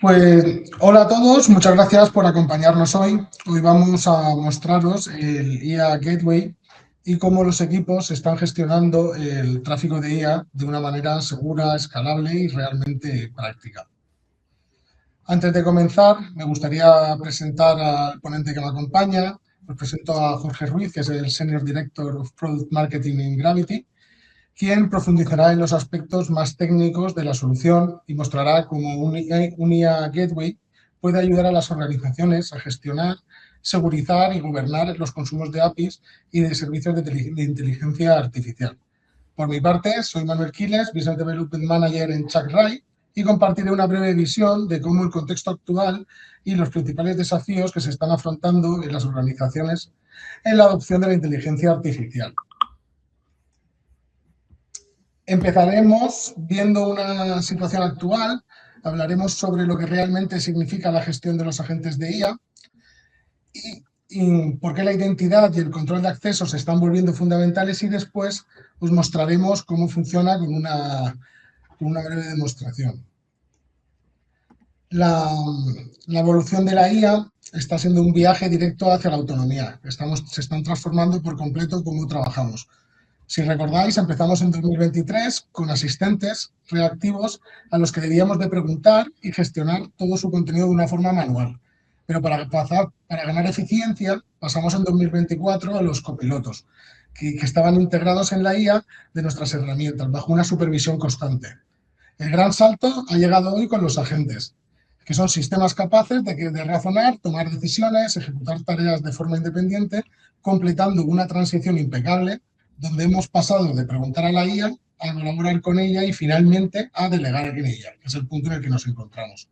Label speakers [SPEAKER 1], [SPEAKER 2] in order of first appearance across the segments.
[SPEAKER 1] Pues hola a todos, muchas gracias por acompañarnos hoy. Hoy vamos a mostraros el IA Gateway y cómo los equipos están gestionando el tráfico de IA de una manera segura, escalable y realmente práctica. Antes de comenzar, me gustaría presentar al ponente que me acompaña. Os presento a Jorge Ruiz, que es el Senior Director of Product Marketing en Gravity, quien profundizará en los aspectos más técnicos de la solución y mostrará cómo un IA Gateway puede ayudar a las organizaciones a gestionar, segurizar y gobernar los consumos de APIs y de servicios de inteligencia artificial. Por mi parte, soy Manuel Quiles, Business Development Manager en CHACRAI, y compartiré una breve visión de cómo el contexto actual y los principales desafíos que se están afrontando en las organizaciones en la adopción de la inteligencia artificial. Empezaremos viendo una situación actual, hablaremos sobre lo que realmente significa la gestión de los agentes de IA y por qué la identidad y el control de acceso se están volviendo fundamentales, y después os mostraremos cómo funciona con una breve demostración. La evolución de la IA está siendo un viaje directo hacia la autonomía. Se están transformando por completo cómo trabajamos. Si recordáis, empezamos en 2023 con asistentes reactivos a los que debíamos de preguntar y gestionar todo su contenido de una forma manual. Pero para ganar eficiencia, pasamos en 2024 a los copilotos, que estaban integrados en la IA de nuestras herramientas, bajo una supervisión constante. El gran salto ha llegado hoy con los agentes, que son sistemas capaces de razonar, tomar decisiones, ejecutar tareas de forma independiente, completando una transición impecable donde hemos pasado de preguntar a la IA a colaborar con ella y finalmente a delegar en ella, que es el punto en el que nos encontramos.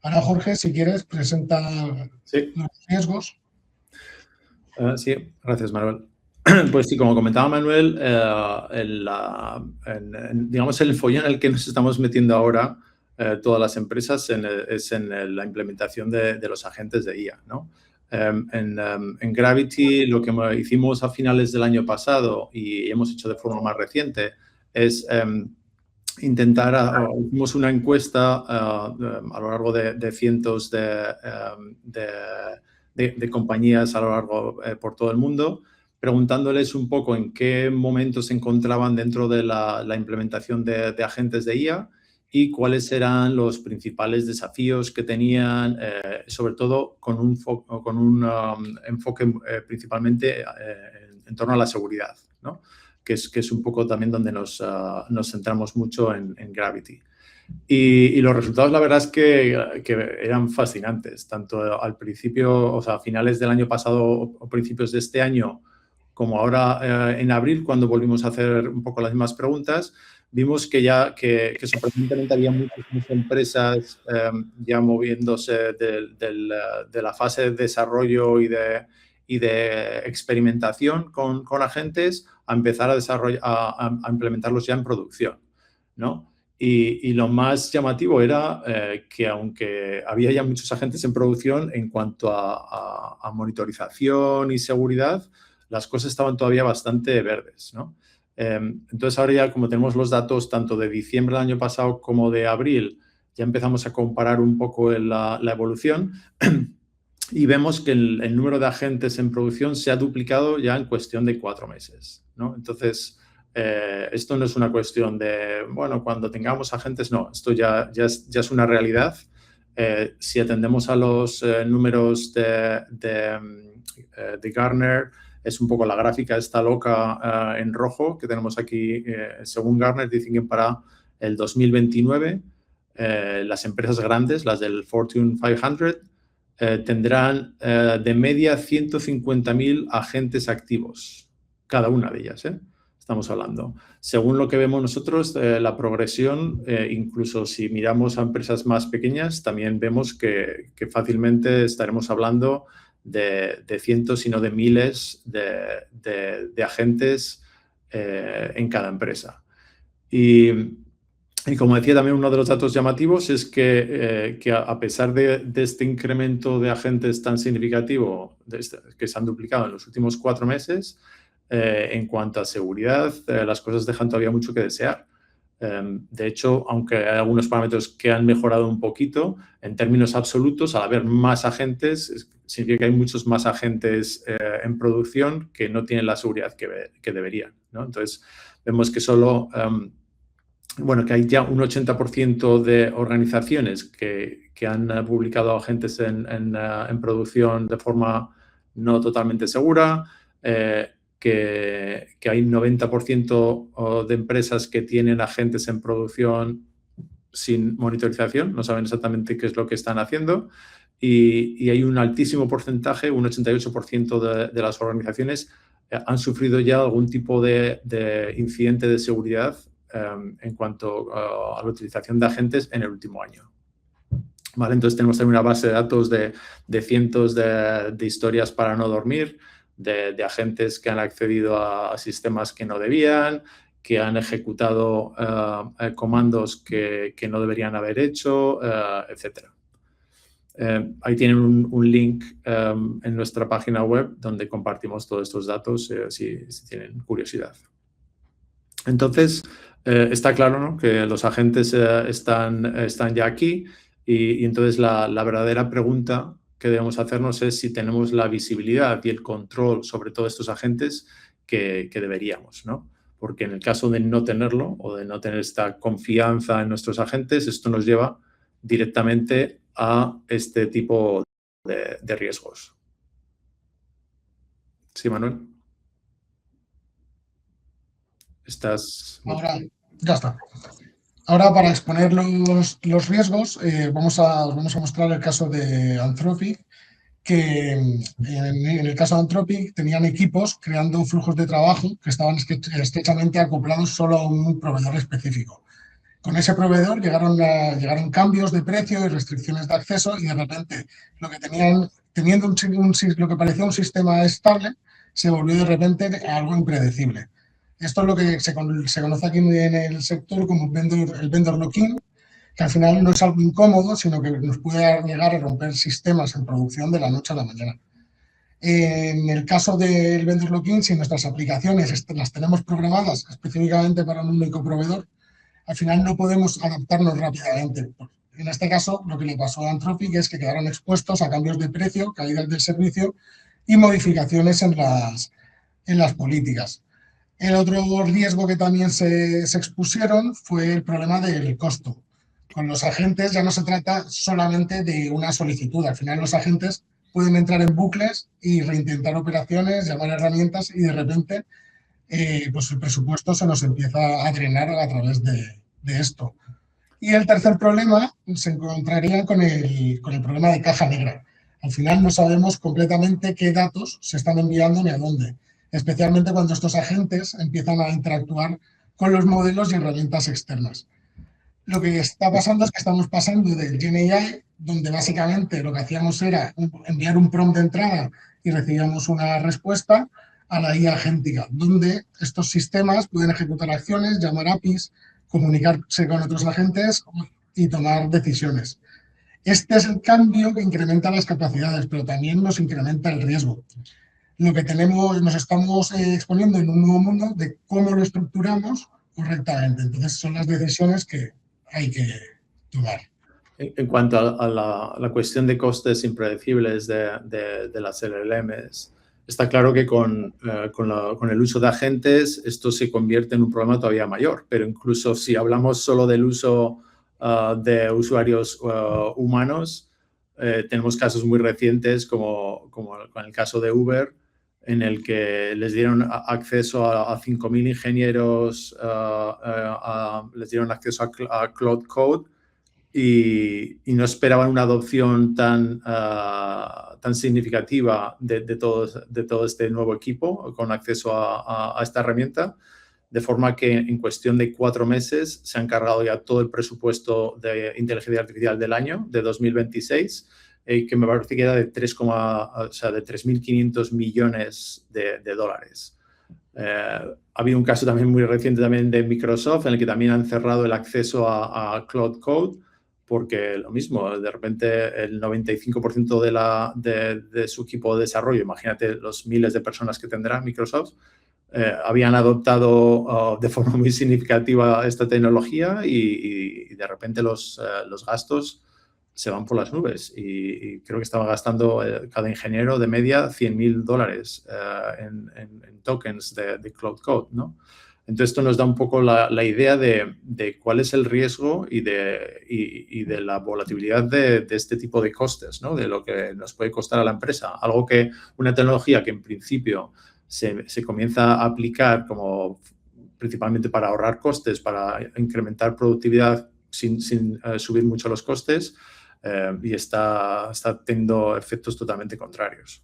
[SPEAKER 1] Ahora, Jorge, si quieres, presenta los riesgos.
[SPEAKER 2] Sí, gracias, Manuel. Pues sí, como comentaba Manuel, digamos el follón en el que nos estamos metiendo ahora todas las empresas es en la implementación de los agentes de IA, ¿no? En Gravity lo que hicimos a finales del año pasado y hemos hecho de forma más reciente es hicimos una encuesta a lo largo de cientos de compañías a lo largo por todo el mundo, preguntándoles un poco en qué momento se encontraban dentro de la implementación de agentes de IA y cuáles eran los principales desafíos que tenían, sobre todo con un enfoque principalmente en torno a la seguridad, ¿no? Que es un poco también donde nos centramos mucho en Gravity. Y los resultados, la verdad es que eran fascinantes, tanto al principio, o sea, a finales del año pasado o principios de este año, como ahora en abril, cuando volvimos a hacer un poco las mismas preguntas, vimos que sorprendentemente había muchas empresas ya moviéndose de la fase de desarrollo y de experimentación con agentes a empezar a implementarlos ya en producción, ¿no? Y lo más llamativo era que aunque había ya muchos agentes en producción, en cuanto a monitorización y seguridad, las cosas estaban todavía bastante verdes, ¿no? Entonces ahora ya, como tenemos los datos tanto de diciembre del año pasado como de abril, ya empezamos a comparar un poco la evolución y vemos que el número de agentes en producción se ha duplicado ya en cuestión de 4 meses, ¿no? Entonces, esto no es una cuestión de, bueno, cuando tengamos agentes, no, esto ya es una realidad. Si atendemos a los números de Gartner, es un poco la gráfica esta loca en rojo que tenemos aquí. Según Gartner, dicen que para el 2029 las empresas grandes, las del Fortune 500, tendrán de media 150.000 agentes activos, cada una de ellas, estamos hablando. Según lo que vemos nosotros, la progresión, incluso si miramos a empresas más pequeñas, también vemos que fácilmente estaremos hablando de cientos, si no de miles de agentes en cada empresa. Y como decía, también uno de los datos llamativos es que a pesar de este incremento de agentes tan significativo que se han duplicado en los últimos 4 meses, en cuanto a seguridad, las cosas dejan todavía mucho que desear. De hecho, aunque hay algunos parámetros que han mejorado un poquito, en términos absolutos, al haber más agentes, significa que hay muchos más agentes en producción que no tienen la seguridad que deberían, ¿no? Entonces, vemos que solo, que hay ya un 80% de organizaciones que han publicado agentes en producción de forma no totalmente segura, que hay 90% de empresas que tienen agentes en producción sin monitorización, no saben exactamente qué es lo que están haciendo, y hay un altísimo porcentaje, un 88% de las organizaciones han sufrido ya algún tipo de incidente de seguridad en cuanto a la utilización de agentes en el último año. ¿Vale? Entonces tenemos también una base de datos de cientos de historias para no dormir, de agentes que han accedido a sistemas que no debían, que han ejecutado comandos que no deberían haber hecho, etc. Ahí tienen un link en nuestra página web donde compartimos todos estos datos si tienen curiosidad. Entonces, está claro, ¿no?, que los agentes están ya aquí y entonces la verdadera pregunta que debemos hacernos es si tenemos la visibilidad y el control sobre todos estos agentes que deberíamos, ¿no? Porque en el caso de no tenerlo o de no tener esta confianza en nuestros agentes, esto nos lleva directamente a este tipo de riesgos. Sí, Manuel.
[SPEAKER 1] Ahora, ya está. Ahora, para exponer los riesgos, os vamos a mostrar el caso de Anthropic, que en el caso de Anthropic tenían equipos creando flujos de trabajo que estaban estrechamente acoplados solo a un proveedor específico. Con ese proveedor llegaron cambios de precio y restricciones de acceso y de repente lo que teniendo lo que parecía un sistema estable se volvió de repente algo impredecible. Esto es lo que se conoce aquí en el sector como el vendor lock-in, que al final no es algo incómodo, sino que nos puede llegar a romper sistemas en producción de la noche a la mañana. En el caso del vendor lock-in, si nuestras aplicaciones las tenemos programadas específicamente para un único proveedor, al final no podemos adaptarnos rápidamente. En este caso, lo que le pasó a Anthropic es que quedaron expuestos a cambios de precio, caídas del servicio y modificaciones en las políticas. El otro riesgo que también se expusieron fue el problema del costo. Con los agentes ya no se trata solamente de una solicitud. Al final los agentes pueden entrar en bucles y reintentar operaciones, llamar a herramientas y de repente pues el presupuesto se nos empieza a drenar a través de esto. Y el tercer problema se encontraría con el problema de caja negra. Al final no sabemos completamente qué datos se están enviando ni a dónde, especialmente cuando estos agentes empiezan a interactuar con los modelos y herramientas externas. Lo que está pasando es que estamos pasando del GenAI, donde básicamente lo que hacíamos era enviar un prompt de entrada y recibíamos una respuesta, a la IA agéntica, donde estos sistemas pueden ejecutar acciones, llamar APIs, comunicarse con otros agentes y tomar decisiones. Este es el cambio que incrementa las capacidades, pero también nos incrementa el riesgo. Lo que nos estamos exponiendo en un nuevo mundo de cómo lo estructuramos correctamente. Entonces, son las decisiones que hay que tomar.
[SPEAKER 2] En cuanto a la cuestión de costes impredecibles de las LLMs, está claro que con el uso de agentes esto se convierte en un problema todavía mayor, pero incluso si hablamos solo del uso de usuarios humanos, tenemos casos muy recientes como con el caso de Uber, en el que les dieron acceso a 5.000 ingenieros, les dieron acceso a Cloud Code y no esperaban una adopción tan significativa de todo este nuevo equipo con acceso a esta herramienta, de forma que en cuestión de 4 meses se han cargado ya todo el presupuesto de inteligencia artificial del año, de 2026, que me parece que era de 3.500 millones de dólares. Ha habido un caso también muy reciente también de Microsoft, en el que también han cerrado el acceso a Cloud Code, porque lo mismo, de repente el 95% de su equipo de desarrollo, imagínate los miles de personas que tendrá Microsoft, habían adoptado de forma muy significativa esta tecnología y de repente los gastos se van por las nubes. Y creo que estaba gastando cada ingeniero de media $100.000 en tokens de Cloud Code, ¿no? Entonces, esto nos da un poco la idea de cuál es el riesgo y de la volatilidad de este tipo de costes, ¿no? De lo que nos puede costar a la empresa. Algo que una tecnología que en principio se comienza a aplicar como principalmente para ahorrar costes, para incrementar productividad sin subir mucho los costes, y está teniendo efectos totalmente contrarios.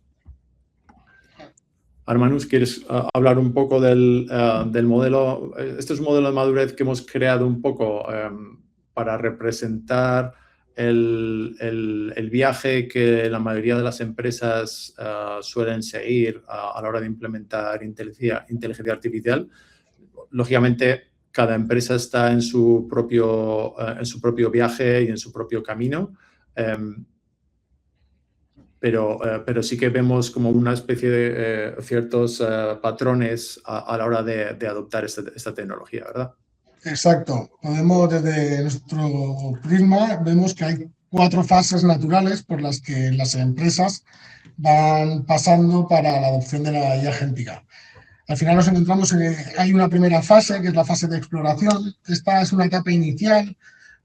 [SPEAKER 2] Armanus, ¿quieres hablar un poco del modelo? Este es un modelo de madurez que hemos creado un poco para representar el viaje que la mayoría de las empresas suelen seguir a la hora de implementar inteligencia artificial. Lógicamente, cada empresa está en su propio viaje y en su propio camino. Pero sí que vemos como una especie de ciertos patrones a la hora de adoptar esta tecnología, ¿verdad?
[SPEAKER 1] Exacto. Podemos, desde nuestro prisma, vemos que hay 4 fases naturales por las que las empresas van pasando para la adopción de la IA agéntica. Al final nos encontramos en que hay una primera fase, que es la fase de exploración. Esta es una etapa inicial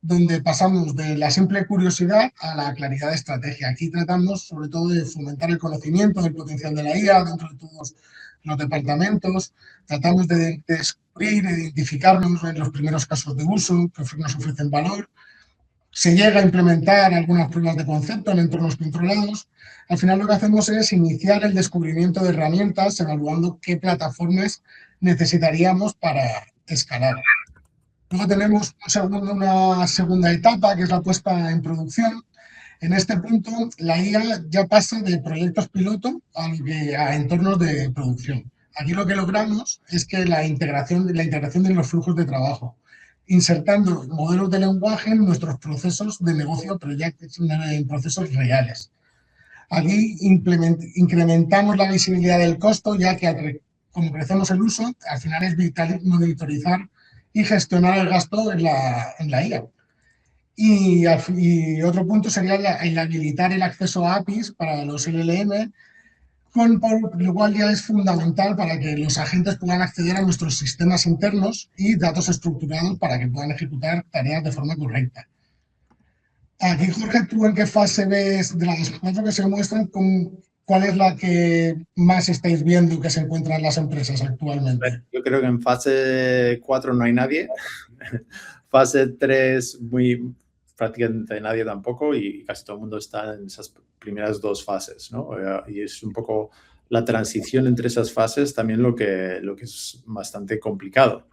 [SPEAKER 1] donde pasamos de la simple curiosidad a la claridad de estrategia. Aquí tratamos sobre todo de fomentar el conocimiento del potencial de la IA dentro de todos los departamentos. Tratamos de descubrir, identificarnos en los primeros casos de uso que nos ofrecen valor. Se llega a implementar algunas pruebas de concepto en entornos controlados. Al final lo que hacemos es iniciar el descubrimiento de herramientas, evaluando qué plataformas necesitaríamos para escalar. Luego tenemos una segunda etapa, que es la puesta en producción. En este punto, la IA ya pasa de proyectos piloto a entornos de producción. Aquí lo que logramos es que la integración de los flujos de trabajo, insertando modelos de lenguaje en nuestros procesos de negocio, pero ya en procesos reales. Aquí incrementamos la visibilidad del costo, ya que como crecemos el uso, al final es vital monitorizar y gestionar el gasto en la IA. Y otro punto sería el habilitar el acceso a APIs para los LLM, lo cual ya es fundamental para que los agentes puedan acceder a nuestros sistemas internos y datos estructurados para que puedan ejecutar tareas de forma correcta. Aquí, Jorge, ¿tú en qué fase ves de las 4 que se muestran? ¿Cuál es la que más estáis viendo que se encuentra en las empresas actualmente?
[SPEAKER 2] Yo creo que en fase 4 no hay nadie. Fase 3 prácticamente nadie tampoco, y casi todo el mundo está en esas primeras 2 fases, ¿no? Y es un poco la transición entre esas fases también lo que es bastante complicado.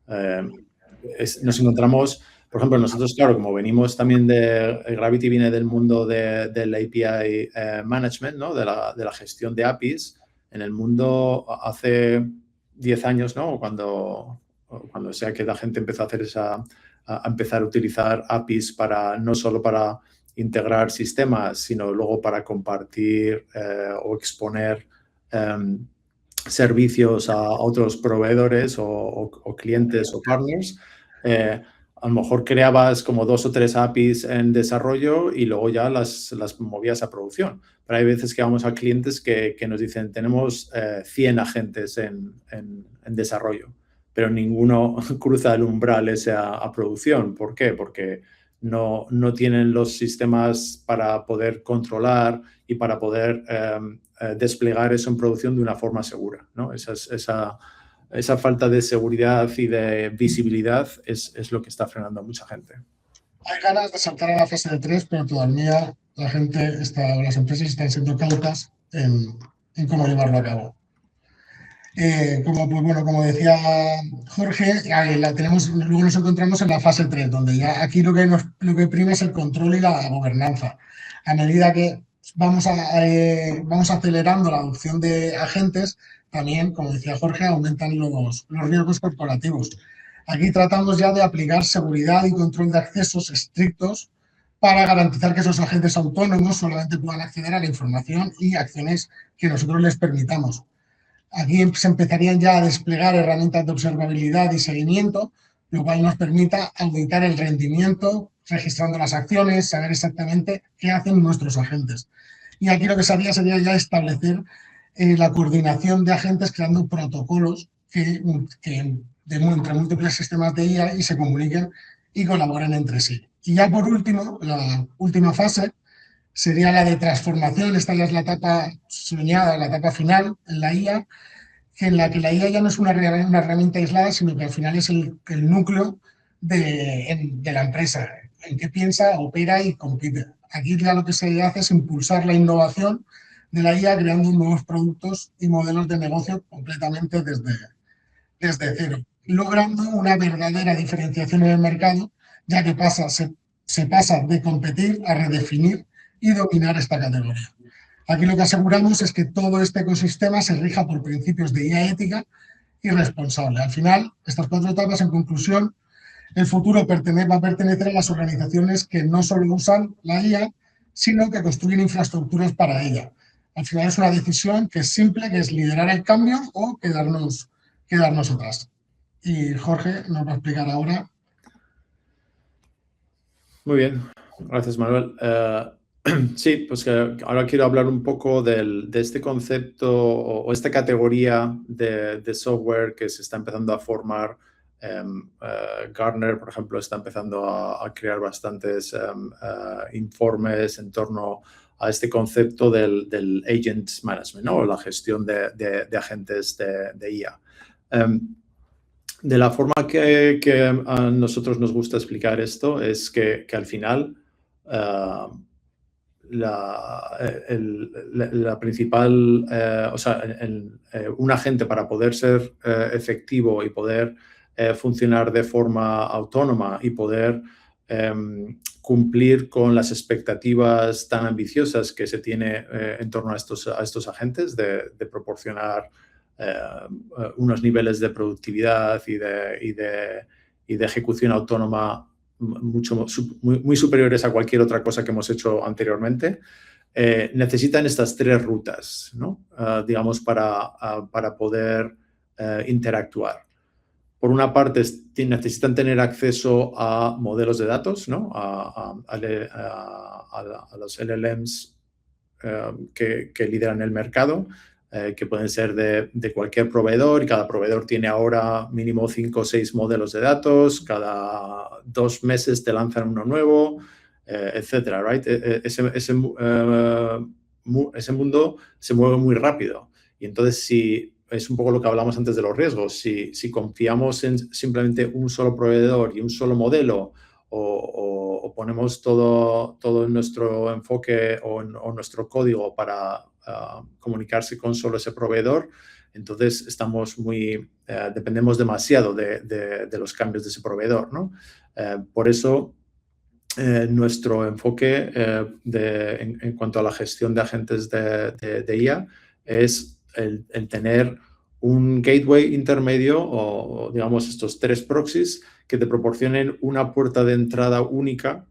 [SPEAKER 2] Nos encontramos, por ejemplo, nosotros, claro, como venimos también Gravity viene del mundo del API management, ¿no? De la gestión de APIs. En el mundo hace 10 años, ¿no? Cuando sea que la gente empezó a empezar a utilizar APIs no solo para integrar sistemas, sino luego para compartir o exponer servicios a otros proveedores o clientes o partners. A lo mejor creabas como 2 o 3 APIs en desarrollo y luego ya las movías a producción. Pero hay veces que vamos a clientes que nos dicen, tenemos 100 agentes en desarrollo, pero ninguno cruza el umbral ese a producción. ¿Por qué? Porque no tienen los sistemas para poder controlar y para poder desplegar eso en producción de una forma segura, ¿no? Esa falta de seguridad y de visibilidad es lo que está frenando a mucha gente.
[SPEAKER 1] Hay ganas de saltar a la fase de 3, pero todavía las empresas están siendo cautas en cómo llevarlo a cabo. Como decía Jorge, luego nos encontramos en la fase 3, donde ya aquí lo que prima es el control y la gobernanza. A medida que vamos acelerando la adopción de agentes, también, como decía Jorge, aumentan los riesgos corporativos. Aquí tratamos ya de aplicar seguridad y control de accesos estrictos para garantizar que esos agentes autónomos solamente puedan acceder a la información y acciones que nosotros les permitamos. Aquí se empezarían ya a desplegar herramientas de observabilidad y seguimiento, lo cual nos permita auditar el rendimiento, registrando las acciones, saber exactamente qué hacen nuestros agentes. Y aquí lo que se haría sería ya establecer la coordinación de agentes creando protocolos que entre múltiples sistemas de IA y se comuniquen y colaboren entre sí. Y ya por último, la última fase sería la de transformación. Esta ya es la etapa soñada, la etapa final en la IA, en la que la IA ya no es una herramienta aislada, sino que al final es el núcleo de la empresa, en qué piensa, opera y compite. Aquí ya lo que se hace es impulsar la innovación de la IA creando nuevos productos y modelos de negocio completamente desde cero, logrando una verdadera diferenciación en el mercado, ya que se pasa de competir a redefinir y dominar esta categoría. Aquí lo que aseguramos es que todo este ecosistema se rija por principios de IA ética y responsable. Al final, estas 4 etapas, en conclusión, el futuro va a pertenecer a las organizaciones que no solo usan la IA, sino que construyen infraestructuras para ella. Al final es una decisión que es simple, que es liderar el cambio o quedarnos atrás. Y Jorge nos va a explicar ahora.
[SPEAKER 2] Muy bien, gracias Manuel. Sí, pues que ahora quiero hablar un poco de este concepto o esta categoría de software que se está empezando a formar. Gartner, por ejemplo, está empezando a crear bastantes informes en torno a este concepto del agent management, ¿no? O la gestión de agentes de IA. De la forma que a nosotros nos gusta explicar esto es que al final la principal, un agente para poder ser efectivo y poder funcionar de forma autónoma y poder cumplir con las expectativas tan ambiciosas que se tiene en torno a estos agentes de proporcionar unos niveles de productividad y de ejecución autónoma muy superiores a cualquier otra cosa que hemos hecho anteriormente, necesitan estas 3 rutas, ¿no? Digamos, para poder interactuar. Por una parte, necesitan tener acceso a modelos de datos, ¿no? A los LLMs que lideran el mercado, que pueden ser de cualquier proveedor, y cada proveedor tiene ahora mínimo 5 o 6 modelos de datos, cada 2 meses te lanzan uno nuevo, etcétera, right? Ese mundo se mueve muy rápido, y entonces es un poco lo que hablamos antes de los riesgos. Si confiamos en simplemente un solo proveedor y un solo modelo, o ponemos todo nuestro enfoque o nuestro código para comunicarse con solo ese proveedor, entonces dependemos demasiado de los cambios de ese proveedor, ¿no? Por eso nuestro enfoque en cuanto a la gestión de agentes de IA es el tener un gateway intermedio, o digamos estos 3 proxies que te proporcionen una puerta de entrada única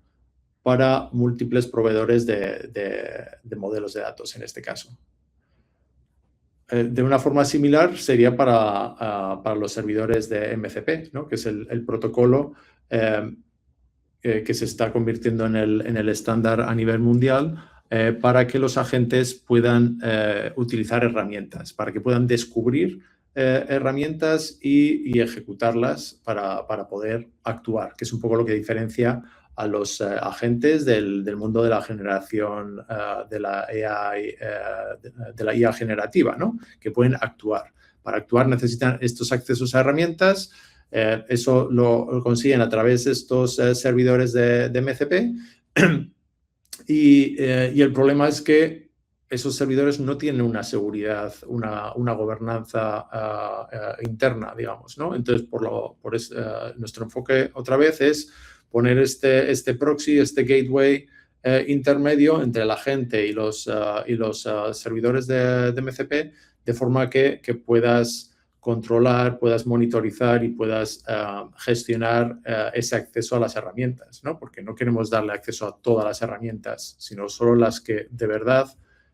[SPEAKER 2] para múltiples proveedores de modelos de datos en este caso. De una forma similar sería para los servidores de MCP, ¿no? Que es el protocolo que se está convirtiendo en el estándar a nivel mundial para que los agentes puedan utilizar herramientas, para que puedan descubrir herramientas y ejecutarlas para poder actuar, que es un poco lo que diferencia a los agentes del mundo de la generación de la IA generativa, ¿no? Que pueden actuar. Para actuar necesitan estos accesos a herramientas. Eso lo consiguen a través de estos servidores de MCP. Y el problema es que esos servidores no tienen una seguridad, una gobernanza interna, digamos, ¿no? Entonces, nuestro enfoque otra vez es poner este proxy, este gateway intermedio entre el agente y los servidores de MCP, de forma que puedas controlar, puedas monitorizar y puedas gestionar ese acceso a las herramientas, ¿no? Porque no queremos darle acceso a todas las herramientas, sino solo las que de verdad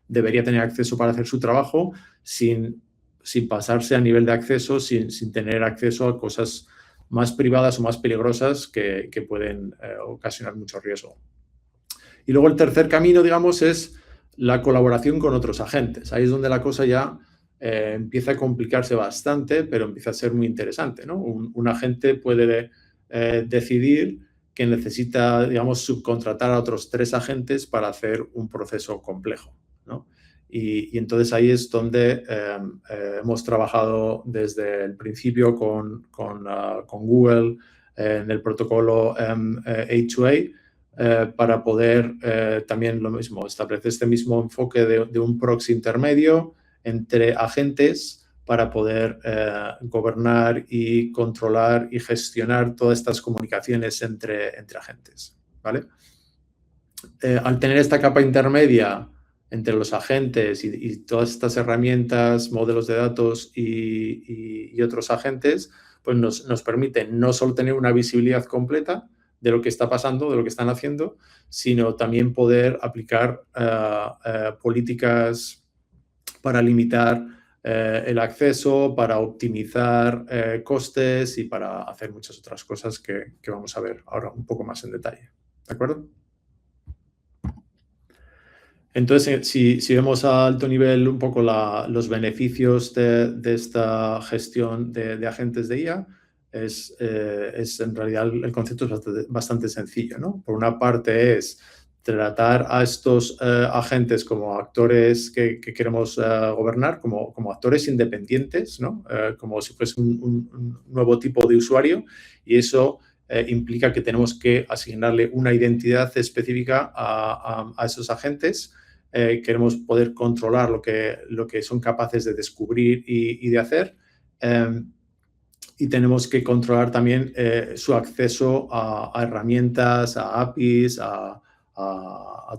[SPEAKER 2] debería tener acceso para hacer su trabajo sin sin pasarse a nivel de acceso, sin tener acceso a cosas más privadas o más peligrosas que pueden ocasionar mucho riesgo. Y luego el tercer camino, digamos, es la colaboración con otros agentes. Ahí es donde la cosa ya empieza a complicarse bastante, pero empieza a ser muy interesante, ¿no? Un agente puede decidir que necesita, digamos, subcontratar a otros 3 agentes para hacer un proceso complejo, ¿no? Y entonces ahí es donde hemos trabajado desde el principio con Google en el protocolo A2A para poder también lo mismo, establecer este mismo enfoque de un proxy intermedio entre agentes para poder gobernar y controlar y gestionar todas estas comunicaciones entre agentes, ¿vale? Al tener esta capa intermedia entre los agentes y todas estas herramientas, modelos de datos y otros agentes, pues nos permite no solo tener una visibilidad completa de lo que está pasando, de lo que están haciendo, sino también poder aplicar políticas para limitar el acceso, para optimizar costes y para hacer muchas otras cosas que vamos a ver ahora un poco más en detalle. ¿De acuerdo? Entonces, si vemos a alto nivel un poco los beneficios de esta gestión de agentes de IA, es en realidad el concepto es bastante sencillo, ¿no? Por una parte es tratar a estos agentes como actores que queremos gobernar, como actores independientes, ¿no? Como si fuese un nuevo tipo de usuario, y eso implica que tenemos que asignarle una identidad específica a esos agentes. Queremos poder controlar lo que son capaces de descubrir y de hacer. Y tenemos que controlar también su acceso a herramientas, a APIs, a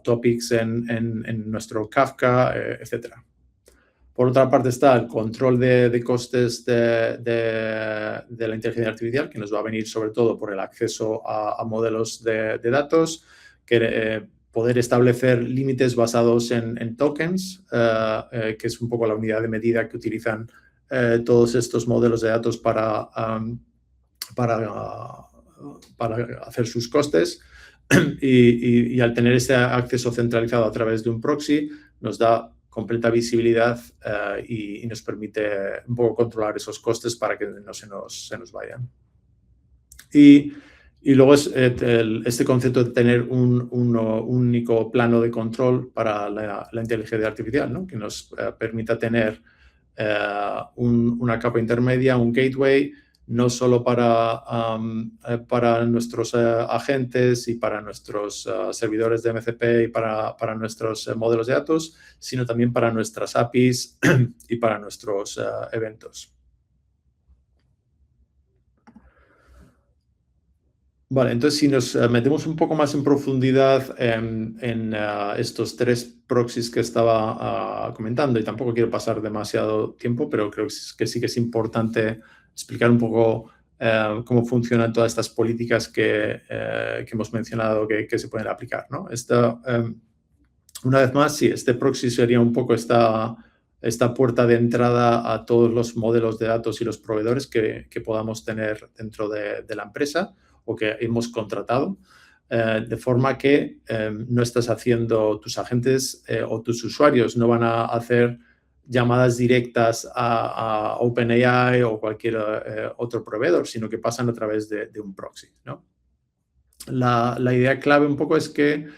[SPEAKER 2] topics en nuestro Kafka, etc. Por otra parte está el control de costes de la inteligencia artificial, que nos va a venir sobre todo por el acceso a modelos de datos, que poder establecer límites basados en tokens, que es un poco la unidad de medida que utilizan todos estos modelos de datos para hacer sus costes. Y al tener este acceso centralizado a través de un proxy, nos da completa visibilidad y nos permite un poco controlar esos costes para que no se nos vayan. Y luego es este concepto de tener un único plano de control para la inteligencia artificial, ¿no? Que nos permita tener una capa intermedia, un gateway, no solo para nuestros agentes y para nuestros servidores de MCP y para nuestros modelos de datos, sino también para nuestras APIs y para nuestros eventos. Vale, entonces si nos metemos un poco más en profundidad en estos 3 proxies que estaba comentando, y tampoco quiero pasar demasiado tiempo, pero creo que sí que es importante explicar un poco cómo funcionan todas estas políticas que hemos mencionado que se pueden aplicar, ¿no? Una vez más, sí, este proxy sería un poco esta puerta de entrada a todos los modelos de datos y los proveedores que podamos tener dentro de la empresa o que hemos contratado, de forma que no estás haciendo, tus agentes o tus usuarios no van a hacer llamadas directas a OpenAI o cualquier otro proveedor, sino que pasan a través de un proxy, ¿no? La idea clave un poco es que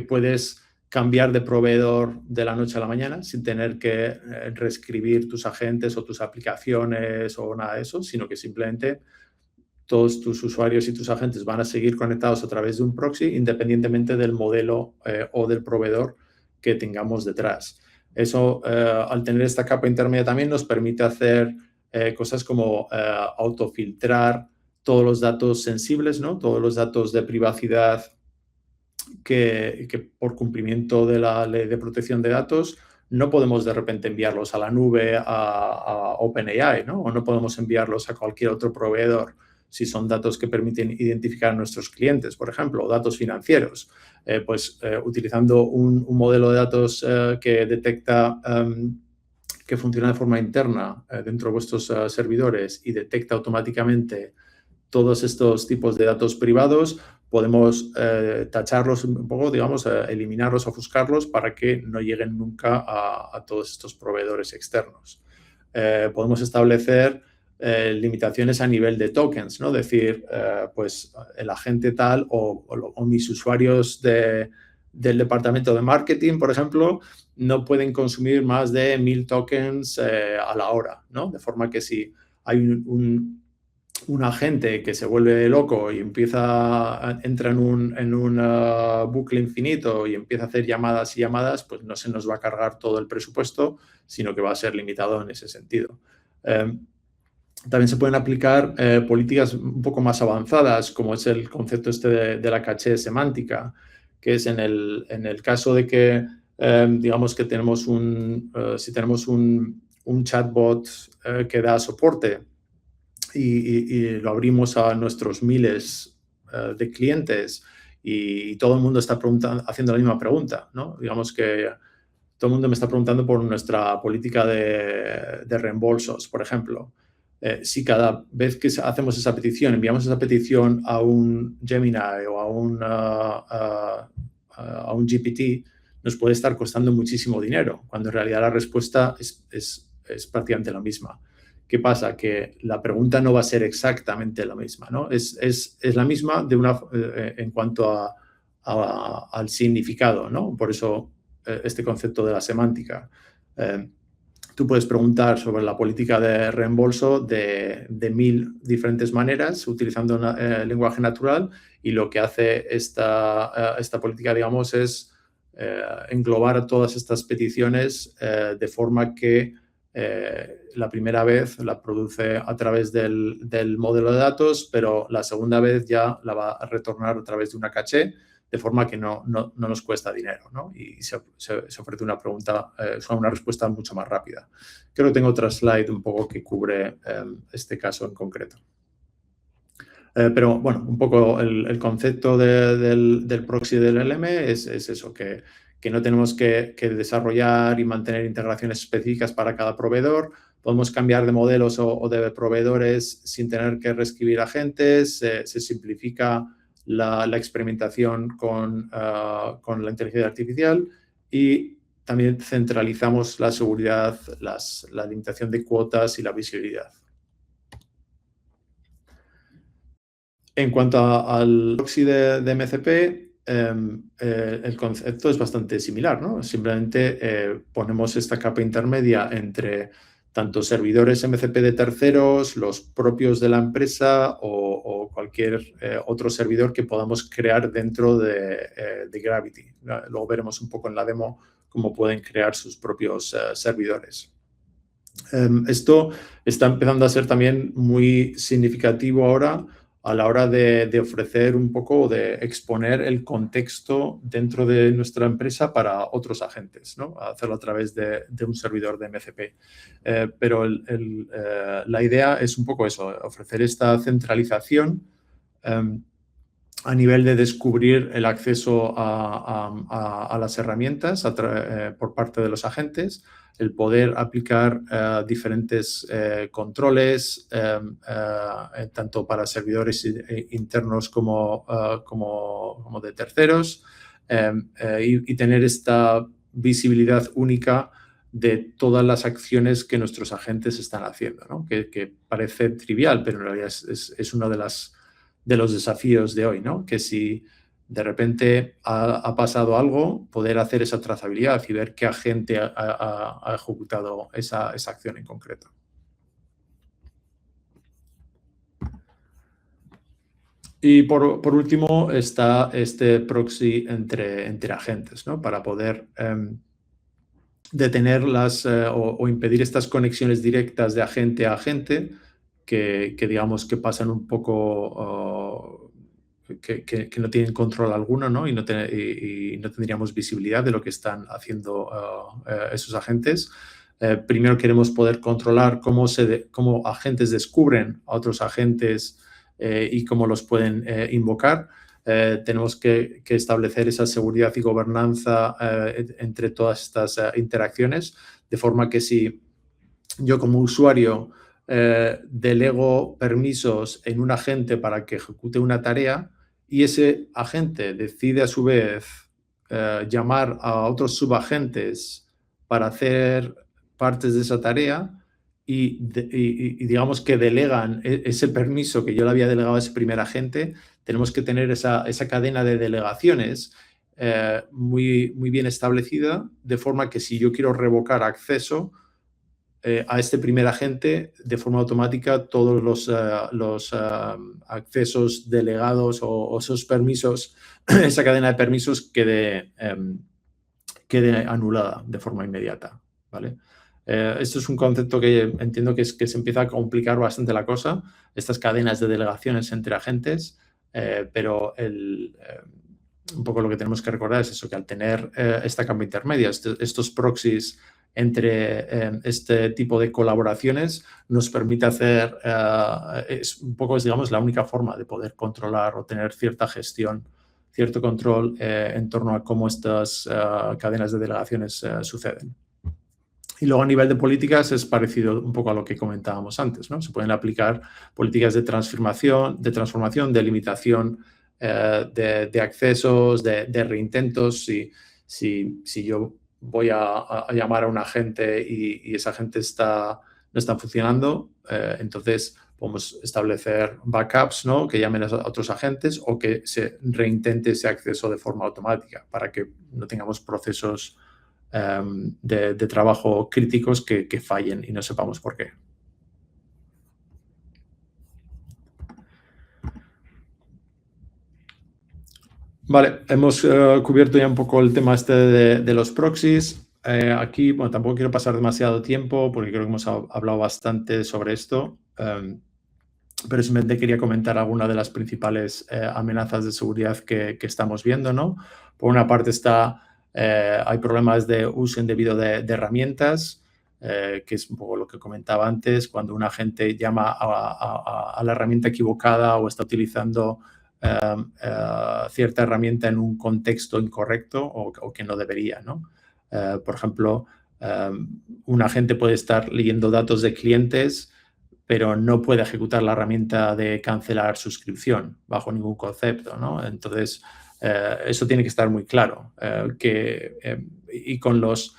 [SPEAKER 2] puedes cambiar de proveedor de la noche a la mañana sin tener que reescribir tus agentes o tus aplicaciones o nada de eso, sino que simplemente todos tus usuarios y tus agentes van a seguir conectados a través de un proxy independientemente del modelo o del proveedor que tengamos detrás. Eso, al tener esta capa intermedia también nos permite hacer cosas como autofiltrar todos los datos sensibles, ¿no? Todos los datos de privacidad que por cumplimiento de la ley de protección de datos no podemos de repente enviarlos a la nube, a OpenAI, ¿no? O no podemos enviarlos a cualquier otro proveedor si son datos que permiten identificar a nuestros clientes, por ejemplo, o datos financieros. Utilizando un modelo de datos que detecta que funciona de forma interna dentro de vuestros servidores y detecta automáticamente todos estos tipos de datos privados, podemos tacharlos un poco, digamos, eliminarlos, ofuscarlos para que no lleguen nunca a todos estos proveedores externos. Podemos establecer limitaciones a nivel de tokens, ¿no? Decir, pues el agente tal o mis usuarios del departamento de marketing, por ejemplo, no pueden consumir más de 1000 tokens a la hora, ¿no? De forma que si hay un agente que se vuelve loco y entra en un bucle infinito y empieza a hacer llamadas y llamadas, pues no se nos va a cargar todo el presupuesto, sino que va a ser limitado en ese sentido. También se pueden aplicar políticas un poco más avanzadas, como es el concepto de la caché semántica, que es en el caso de que, digamos que tenemos si tenemos un chatbot que da soporte y lo abrimos a nuestros miles de clientes y todo el mundo está haciendo la misma pregunta, ¿no? Digamos que todo el mundo me está preguntando por nuestra política de reembolsos, por ejemplo. Si cada vez que hacemos esa petición, enviamos esa petición a un Gemini o a un GPT, nos puede estar costando muchísimo dinero, cuando en realidad la respuesta es prácticamente la misma. ¿Qué pasa? Que la pregunta no va a ser exactamente la misma, ¿no? Es la misma en cuanto al significado, ¿no? Por eso este concepto de la semántica. Tú puedes preguntar sobre la política de reembolso de 1000 diferentes maneras utilizando lenguaje natural, y lo que hace esta política, digamos, es englobar todas estas peticiones de forma que la primera vez la produce a través del modelo de datos, pero la segunda vez ya la va a retornar a través de una caché, de forma que no nos cuesta dinero, ¿no? Y se ofrece una respuesta mucho más rápida. Creo que tengo otra slide un poco que cubre este caso en concreto. Pero bueno, un poco el concepto del proxy del LM es eso, que no tenemos que desarrollar y mantener integraciones específicas para cada proveedor. Podemos cambiar de modelos o de proveedores sin tener que reescribir agentes. Se simplifica la experimentación con la inteligencia artificial, y también centralizamos la seguridad, la limitación de cuotas y la visibilidad. En cuanto al proxy de MCP, el concepto es bastante similar, ¿no? Simplemente ponemos esta capa intermedia entre tanto servidores MCP de terceros, los propios de la empresa o cualquier otro servidor que podamos crear dentro de Gravity. Luego veremos un poco en la demo cómo pueden crear sus propios servidores. Esto está empezando a ser también muy significativo ahora a la hora de ofrecer un poco, de exponer el contexto dentro de nuestra empresa para otros agentes, ¿no? Hacerlo a través de un servidor de MCP. Pero la idea es un poco eso, ofrecer esta centralización a nivel de descubrir el acceso a las herramientas por parte de los agentes, el poder aplicar diferentes controles, tanto para servidores internos como de terceros, y tener esta visibilidad única de todas las acciones que nuestros agentes están haciendo, ¿no? Que parece trivial, pero en realidad es uno de los desafíos de hoy, ¿no? Que si de repente ha pasado algo, poder hacer esa trazabilidad y ver qué agente ha ejecutado esa acción en concreto. Y por último está este proxy entre agentes, ¿no? Para poder detener o impedir estas conexiones directas de agente a agente que digamos que pasan un poco, que no tienen control alguno, ¿no? Y no tendríamos visibilidad de lo que están haciendo esos agentes. Primero queremos poder controlar cómo agentes descubren a otros agentes y cómo los pueden invocar. Tenemos que establecer esa seguridad y gobernanza entre todas estas interacciones, de forma que si yo como usuario delego permisos en un agente para que ejecute una tarea y ese agente decide a su vez llamar a otros subagentes para hacer partes de esa tarea y digamos que delegan ese permiso que yo le había delegado a ese primer agente. Tenemos que tener esa cadena de delegaciones muy bien establecida, de forma que si yo quiero revocar acceso a este primer agente, de forma automática todos los accesos delegados o esos permisos, esa cadena de permisos quede anulada de forma inmediata, ¿vale? Esto es un concepto que entiendo que se empieza a complicar bastante la cosa, estas cadenas de delegaciones entre agentes, pero un poco lo que tenemos que recordar es eso, que al tener esta capa intermedia, estos proxies entre este tipo de colaboraciones, nos permite hacer, es un poco, digamos, la única forma de poder controlar o tener cierta gestión, cierto control en torno a cómo estas cadenas de delegaciones suceden. Y luego a nivel de políticas es parecido un poco a lo que comentábamos antes, ¿no? Se pueden aplicar políticas de transformación, de limitación de accesos, de reintentos. Si yo voy a llamar a un agente y ese agente no está funcionando, entonces podemos establecer backups, ¿no? Que llamen a otros agentes o que se reintente ese acceso de forma automática para que no tengamos procesos de trabajo críticos que fallen y no sepamos por qué. Vale, hemos cubierto ya un poco el tema este de los proxies. Aquí, bueno, tampoco quiero pasar demasiado tiempo porque creo que hemos hablado bastante sobre esto, pero simplemente quería comentar algunas de las principales amenazas de seguridad que estamos viendo, ¿no? Por una parte hay problemas de uso indebido de herramientas, que es un poco lo que comentaba antes, cuando un agente llama a la herramienta equivocada o está utilizando cierta herramienta en un contexto incorrecto o que no debería, ¿no? Por ejemplo, un agente puede estar leyendo datos de clientes, pero no puede ejecutar la herramienta de cancelar suscripción bajo ningún concepto, ¿no? Entonces, eso tiene que estar muy claro. Y con los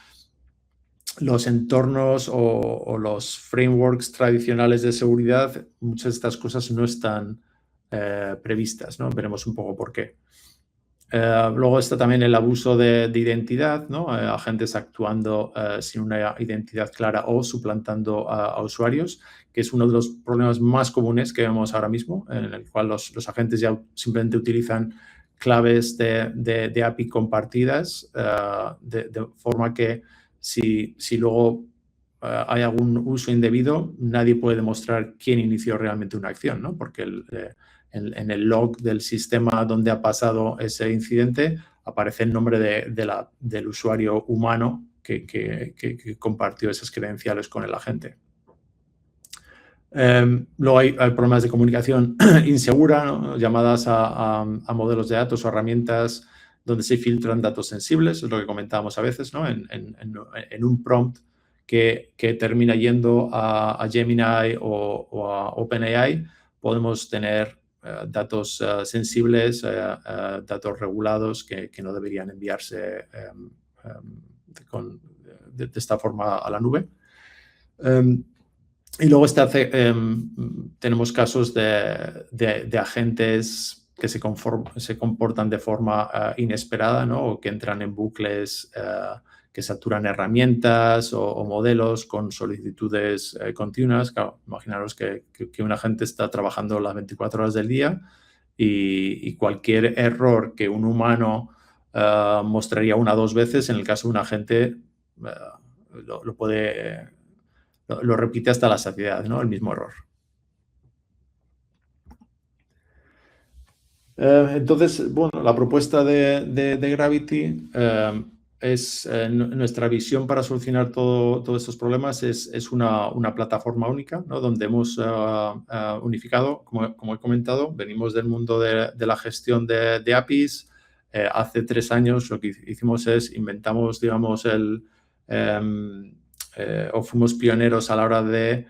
[SPEAKER 2] entornos o los frameworks tradicionales de seguridad, muchas de estas cosas no están previstas, ¿no? Veremos un poco por qué. Luego está también el abuso de identidad, ¿no? Agentes actuando sin una identidad clara o suplantando a usuarios, que es uno de los problemas más comunes que vemos ahora mismo, en el cual los agentes ya simplemente utilizan claves de API compartidas, de forma que si luego hay algún uso indebido, nadie puede demostrar quién inició realmente una acción, ¿no? Porque en el log del sistema donde ha pasado ese incidente aparece el nombre del usuario humano que compartió esas credenciales con el agente. Luego hay problemas de comunicación insegura, ¿no? Llamadas a modelos de datos o herramientas donde se filtran datos sensibles, es lo que comentábamos a veces, ¿no? En un prompt que termina yendo a Gemini o a OpenAI, podemos tener datos sensibles, datos regulados que no deberían enviarse de esta forma a la nube. Y luego tenemos casos de agentes que se comportan de forma inesperada, ¿no? O que entran en bucles que saturan herramientas o modelos con solicitudes continuas. Claro, imaginaros que un agente está trabajando las 24 horas del día y cualquier error que un humano mostraría una o dos veces, en el caso de un agente lo repite hasta la saciedad, ¿no? El mismo error. Entonces, bueno, la propuesta de Gravity es nuestra visión para solucionar todos estos problemas es una plataforma única, ¿no? Donde hemos unificado, como he comentado, venimos del mundo de la gestión de APIs. Hace 3 años lo que hicimos es inventamos, digamos, o fuimos pioneros a la hora de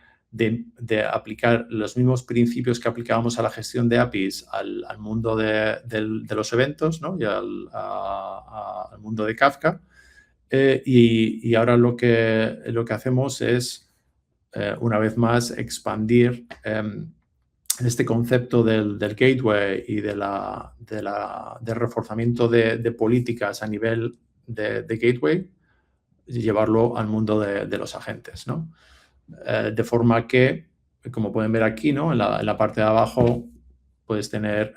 [SPEAKER 2] aplicar los mismos principios que aplicábamos a la gestión de APIs al mundo de los eventos, ¿no? Y al mundo de Kafka. Y ahora lo que hacemos es, una vez más, expandir este concepto del gateway y del reforzamiento de políticas a nivel de gateway y llevarlo al mundo de los agentes, ¿no? De forma que, como pueden ver aquí, ¿no? En la parte de abajo puedes tener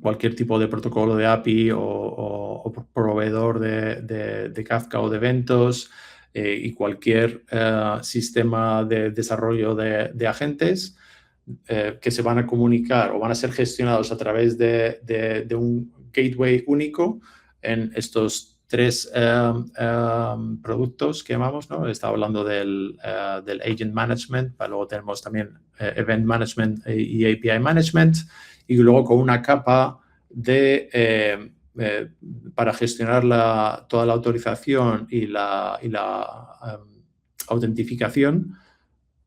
[SPEAKER 2] cualquier tipo de protocolo de API o proveedor de Kafka o de eventos y cualquier sistema de desarrollo de agentes que se van a comunicar o van a ser gestionados a través de un gateway único en estos 3 productos que llamamos, ¿no? Estaba hablando del Agent Management, luego tenemos también Event Management y API Management, y luego con una capa para gestionar toda la autorización y la autentificación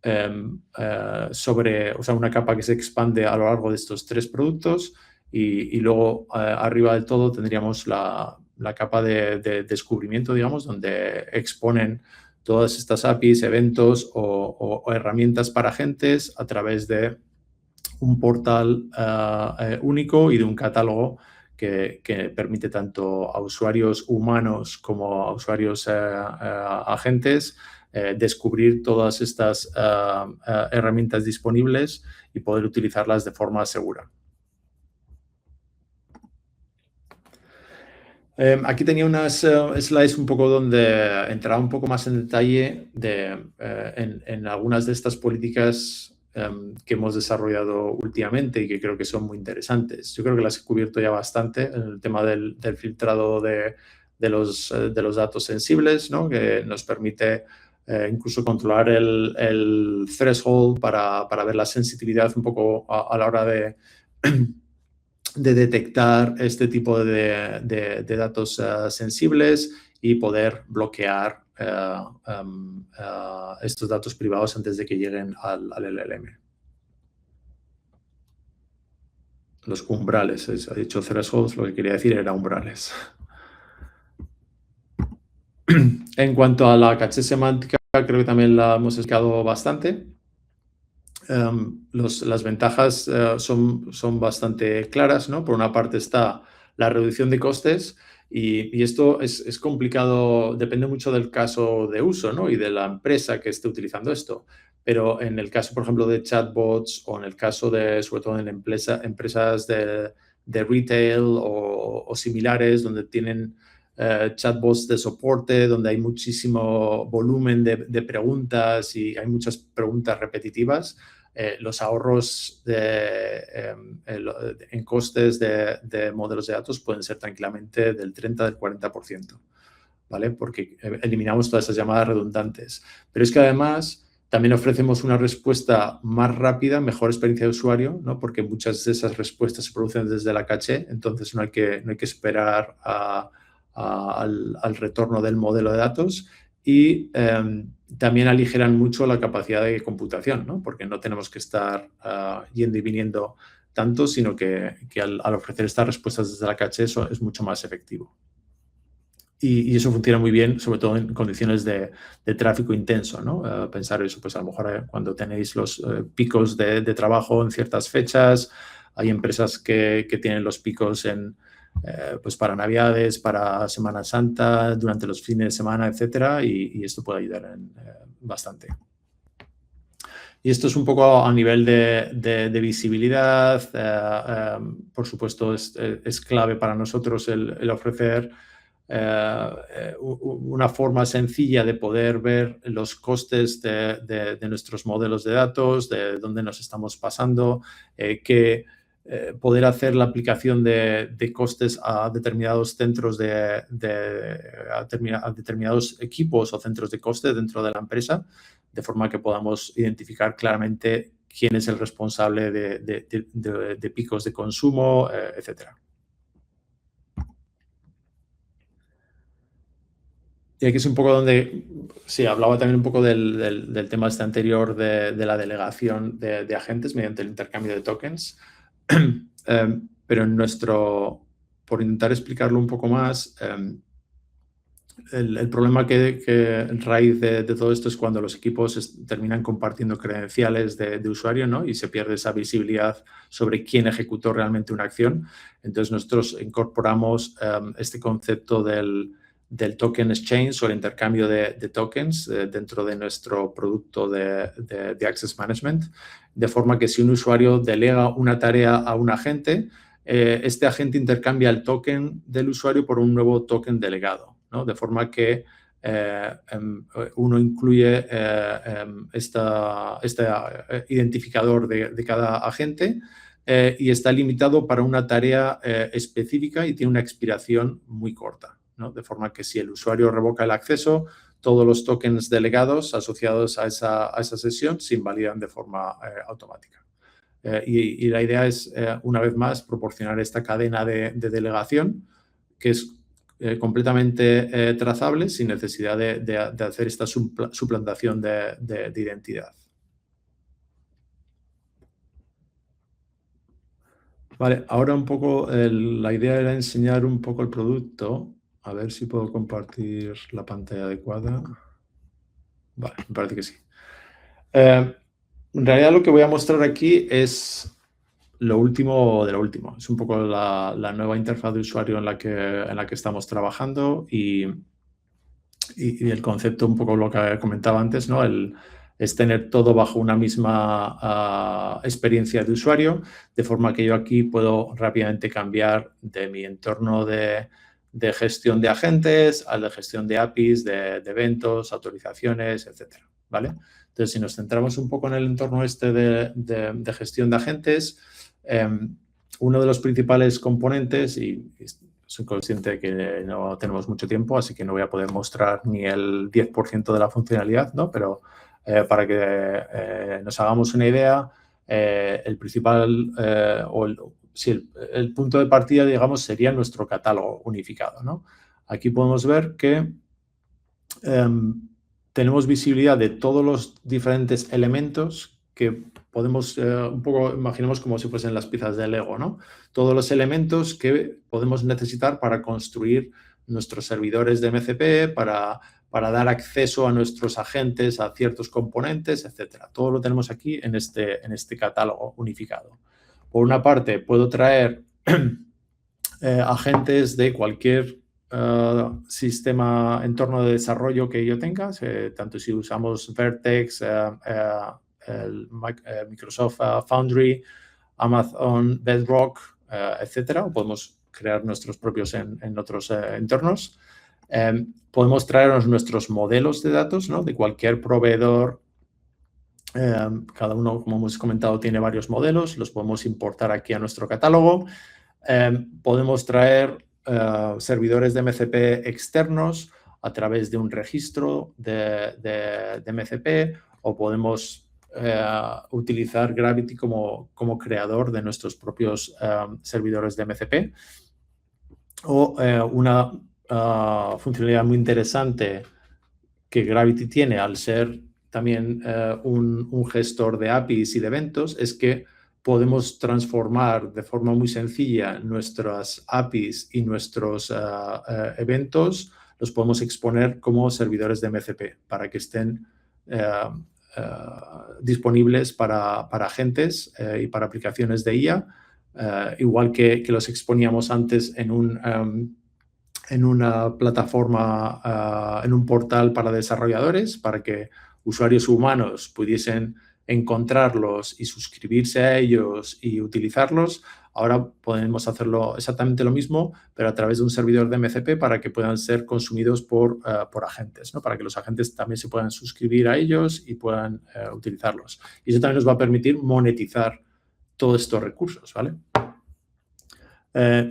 [SPEAKER 2] o sea, una capa que se expande a lo largo de estos 3 productos y luego arriba del todo tendríamos la capa de descubrimiento, digamos, donde exponen todas estas APIs, eventos o herramientas para agentes a través de un portal único y de un catálogo que permite tanto a usuarios humanos como a usuarios agentes descubrir todas estas herramientas disponibles y poder utilizarlas de forma segura. Aquí tenía unas slides un poco donde entraba un poco más en detalle en algunas de estas políticas que hemos desarrollado últimamente y que creo que son muy interesantes. Yo creo que las he cubierto ya bastante en el tema del filtrado de los datos sensibles, ¿no? Que nos permite incluso controlar el threshold para ver la sensibilidad un poco a la hora de detectar este tipo de datos sensibles y poder bloquear estos datos privados antes de que lleguen al LLM. Los umbrales, ha dicho thresholds, lo que quería decir era umbrales. En cuanto a la caché semántica, creo que también la hemos explicado bastante. Las ventajas son bastante claras, ¿no? Por una parte está la reducción de costes y esto es complicado, depende mucho del caso de uso, ¿no? Y de la empresa que esté utilizando esto. Pero en el caso, por ejemplo, de chatbots o en el caso sobre todo en empresas de retail o similares donde tienen chatbots de soporte, donde hay muchísimo volumen de preguntas y hay muchas preguntas repetitivas, los ahorros en costes de modelos de datos pueden ser tranquilamente del 30 del 40%, ¿vale? Porque eliminamos todas esas llamadas redundantes. Pero es que además también ofrecemos una respuesta más rápida, mejor experiencia de usuario, ¿no? Porque muchas de esas respuestas se producen desde la caché, entonces no hay que esperar al retorno del modelo de datos y también aligeran mucho la capacidad de computación, ¿no? Porque no tenemos que estar yendo y viniendo tanto, sino que al ofrecer estas respuestas desde la caché eso es mucho más efectivo. Y eso funciona muy bien, sobre todo en condiciones de tráfico intenso, ¿no? Pensar eso, pues a lo mejor cuando tenéis los picos de trabajo en ciertas fechas, hay empresas que tienen los picos pues para Navidades, para Semana Santa, durante los fines de semana, etcétera, y esto puede ayudar bastante. Y esto es un poco a nivel de visibilidad. Por supuesto, es clave para nosotros el ofrecer una forma sencilla de poder ver los costes de nuestros modelos de datos, de dónde nos estamos pasando, poder hacer la aplicación de costes a determinados centros a determinados equipos o centros de coste dentro de la empresa, de forma que podamos identificar claramente quién es el responsable de picos de consumo, etcétera. Y aquí es un poco donde, sí, hablaba también un poco del tema este anterior de la delegación de agentes mediante el intercambio de tokens. Pero en por intentar explicarlo un poco más, el problema que raíz de todo esto es cuando los equipos terminan compartiendo credenciales de usuario, ¿no? Y se pierde esa visibilidad sobre quién ejecutó realmente una acción. Entonces, nosotros incorporamos este concepto del token exchange o el intercambio de tokens dentro de nuestro producto de Access Management, de forma que si un usuario delega una tarea a un agente, este agente intercambia el token del usuario por un nuevo token delegado, ¿no? De forma que uno incluye este identificador de cada agente y está limitado para una tarea específica y tiene una expiración muy corta, ¿no? De forma que si el usuario revoca el acceso, todos los tokens delegados asociados a esa sesión se invalidan de forma automática. Y la idea es, una vez más, proporcionar esta cadena de delegación que es completamente trazable sin necesidad de hacer esta suplantación de identidad. Vale, ahora un poco la idea era enseñar un poco el producto. A ver si puedo compartir la pantalla adecuada. Vale, me parece que sí. En realidad lo que voy a mostrar aquí es lo último de lo último. Es un poco la nueva interfaz de usuario en la que estamos trabajando y el concepto, un poco lo que comentaba antes, ¿no? Es tener todo bajo una misma experiencia de usuario, de forma que yo aquí puedo rápidamente cambiar de mi entorno de gestión de agentes al de gestión de APIs, de eventos, autorizaciones, etcétera, ¿vale? Entonces, si nos centramos un poco en el entorno este de gestión de agentes, uno de los principales componentes, y soy consciente de que no tenemos mucho tiempo, así que no voy a poder mostrar ni el 10% de la funcionalidad, ¿no? Pero para que nos hagamos una idea, el principal el punto de partida, digamos, sería nuestro catálogo unificado, ¿no? Aquí podemos ver que tenemos visibilidad de todos los diferentes elementos que podemos, un poco, imaginemos como si fuesen las piezas de Lego, ¿no? Todos los elementos que podemos necesitar para construir nuestros servidores de MCP, para dar acceso a nuestros agentes, a ciertos componentes, etcétera. Todo lo tenemos aquí en este catálogo unificado. Por una parte, puedo traer agentes de cualquier sistema, entorno de desarrollo que yo tenga, tanto si usamos Vertex, Microsoft Foundry, Amazon Bedrock, etcétera, o podemos crear nuestros propios en otros entornos. Podemos traernos nuestros modelos de datos, ¿no? De cualquier proveedor. Cada uno, como hemos comentado, tiene varios modelos, los podemos importar aquí a nuestro catálogo. Podemos traer servidores de MCP externos a través de un registro de MCP, o podemos utilizar Gravity como creador de nuestros propios servidores de MCP. O una funcionalidad muy interesante que Gravity tiene al ser también un gestor de APIs y de eventos es que podemos transformar de forma muy sencilla nuestras APIs y nuestros eventos, los podemos exponer como servidores de MCP para que estén disponibles para agentes y para aplicaciones de IA, igual que los exponíamos antes en una plataforma, en un portal para desarrolladores, para que usuarios humanos pudiesen encontrarlos y suscribirse a ellos y utilizarlos. Ahora podemos hacerlo exactamente lo mismo, pero a través de un servidor de MCP para que puedan ser consumidos por agentes, ¿no? Para que los agentes también se puedan suscribir a ellos y puedan utilizarlos. Y eso también nos va a permitir monetizar todos estos recursos, ¿vale?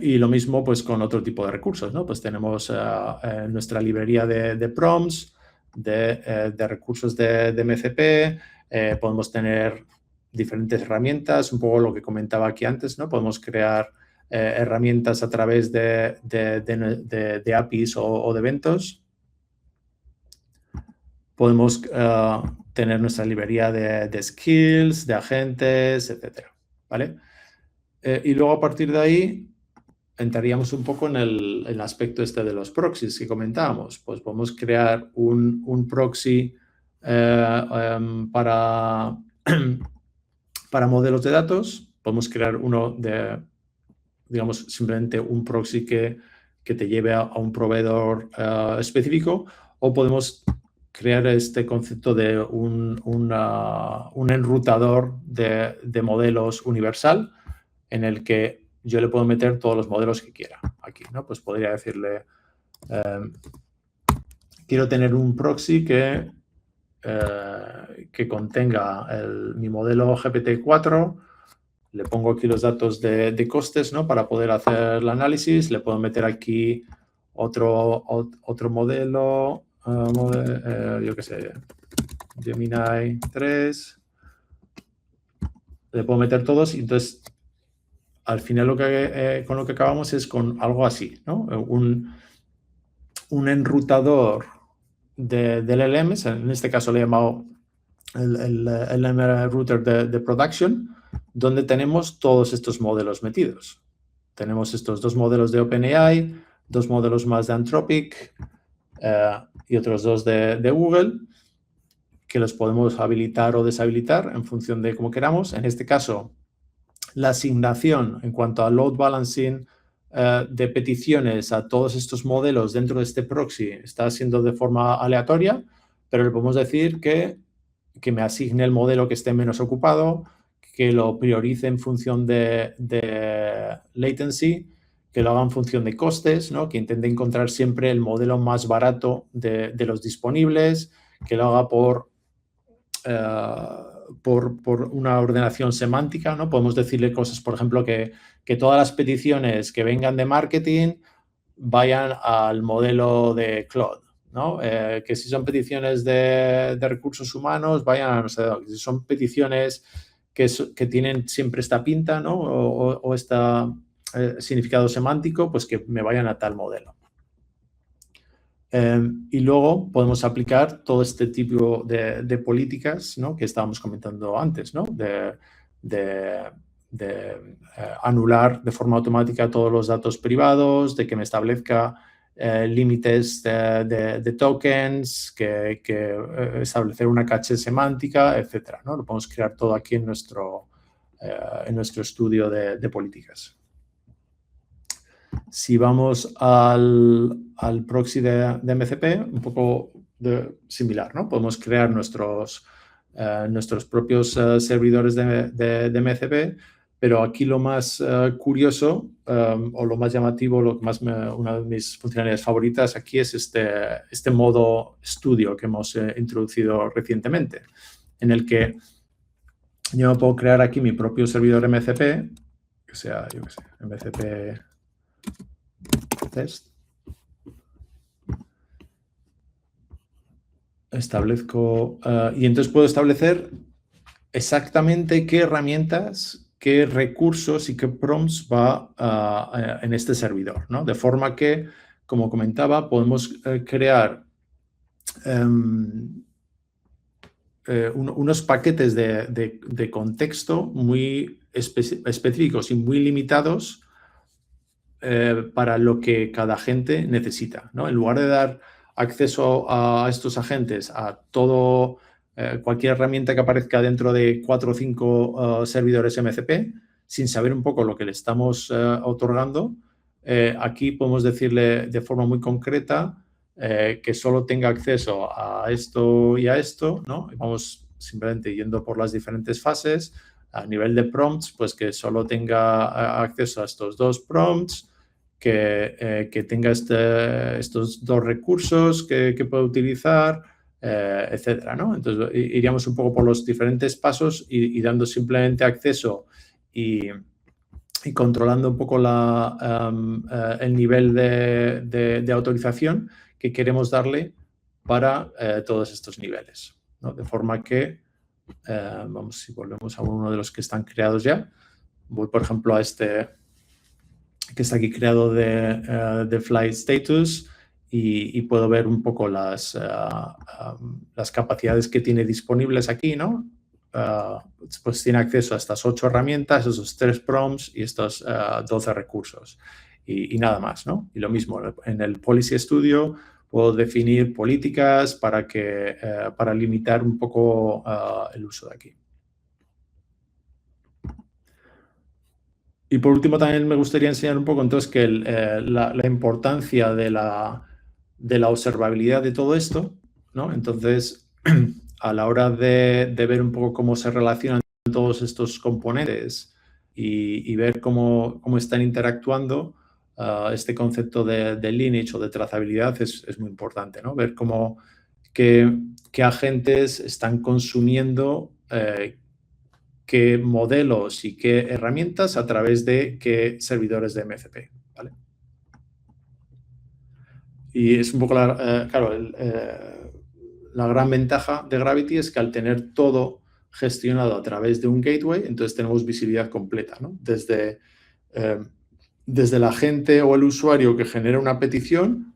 [SPEAKER 2] Y lo mismo pues con otro tipo de recursos, ¿no? Pues tenemos nuestra librería de prompts, de recursos de MCP, podemos tener diferentes herramientas, un poco lo que comentaba aquí antes, ¿no? Podemos crear herramientas a través de APIs o de eventos. podemos tener nuestra librería de skills, de agentes, etc. ¿Vale? Y luego a partir de ahí entraríamos un poco en el aspecto este de los proxies que comentábamos. Pues podemos crear un proxy para modelos de datos. Podemos crear uno de, digamos, simplemente un proxy que te lleve a un proveedor específico, o podemos crear este concepto de un enrutador de modelos universal en el que yo le puedo meter todos los modelos que quiera aquí, ¿no? Pues podría decirle, quiero tener un proxy que contenga mi modelo GPT-4, le pongo aquí los datos de costes, ¿no? Para poder hacer el análisis, le puedo meter aquí otro modelo, yo qué sé, Gemini 3, le puedo meter todos y entonces al final con lo que acabamos es con algo así, ¿no? Un enrutador del LLM, en este caso le he llamado el LLM Router de Production, donde tenemos todos estos modelos metidos. Tenemos estos 2 modelos de OpenAI, 2 modelos más de Anthropic y otros 2 de Google, que los podemos habilitar o deshabilitar en función de cómo queramos. En este caso, la asignación en cuanto a load balancing de peticiones a todos estos modelos dentro de este proxy está siendo de forma aleatoria, pero le podemos decir que me asigne el modelo que esté menos ocupado, que lo priorice en función de latency, que lo haga en función de costes, ¿no? Que intente encontrar siempre el modelo más barato de los disponibles, que lo haga por una ordenación semántica, ¿no? Podemos decirle cosas, por ejemplo, que todas las peticiones que vengan de marketing vayan al modelo de Claude, ¿no? Que si son peticiones de recursos humanos, vayan a no sé dónde. Si son peticiones que tienen siempre esta pinta, ¿no? O este significado semántico, pues que me vayan a tal modelo. Y luego podemos aplicar todo este tipo de políticas, ¿no? Que estábamos comentando antes, ¿no? De anular de forma automática todos los datos privados, de que me establezca límites de tokens, que establecer una caché semántica, etcétera, ¿no? Lo podemos crear todo aquí en nuestro estudio de políticas. Si vamos al proxy de MCP, un poco similar, ¿no? Podemos crear nuestros propios servidores de MCP, pero aquí lo más curioso o lo más llamativo, una de mis funcionalidades favoritas aquí es este modo estudio que hemos introducido recientemente, en el que yo me puedo crear aquí mi propio servidor MCP, que sea, yo qué sé, MCP test. Establezco y entonces puedo establecer exactamente qué herramientas, qué recursos y qué prompts va en este servidor, ¿no? De forma que, como comentaba, podemos crear unos paquetes de contexto muy específicos y muy limitados para lo que cada agente necesita, ¿no? En lugar de dar acceso a estos agentes a todo, cualquier herramienta que aparezca dentro de 4 o 5 servidores MCP, sin saber un poco lo que le estamos otorgando, aquí podemos decirle de forma muy concreta que solo tenga acceso a esto y a esto, ¿no? Y vamos simplemente yendo por las diferentes fases. A nivel de prompts, pues que solo tenga acceso a estos 2 prompts, que tenga estos 2 recursos que pueda utilizar, etcétera, ¿no? Entonces, iríamos un poco por los diferentes pasos y dando simplemente acceso y controlando un poco el nivel de autorización que queremos darle para todos estos niveles, ¿no? De forma que, vamos, si volvemos a uno de los que están creados ya, voy, por ejemplo, a este que está aquí creado de Flight Status y puedo ver un poco las capacidades que tiene disponibles aquí, ¿no? Pues tiene acceso a estas 8 herramientas, esos 3 prompts y estos 12 recursos y nada más, ¿no? Y lo mismo, en el Policy Studio puedo definir políticas para limitar un poco el uso de aquí. Y por último también me gustaría enseñar un poco entonces que la importancia de la observabilidad de todo esto, ¿no? Entonces, a la hora de ver un poco cómo se relacionan todos estos componentes y ver cómo están interactuando, este concepto de lineage o de trazabilidad es muy importante, ¿no? Ver qué agentes están consumiendo qué modelos y qué herramientas a través de qué servidores de MCP, ¿vale? Y es un poco, claro, la gran ventaja de Gravity es que al tener todo gestionado a través de un gateway, entonces tenemos visibilidad completa, ¿no? Desde el agente o el usuario que genera una petición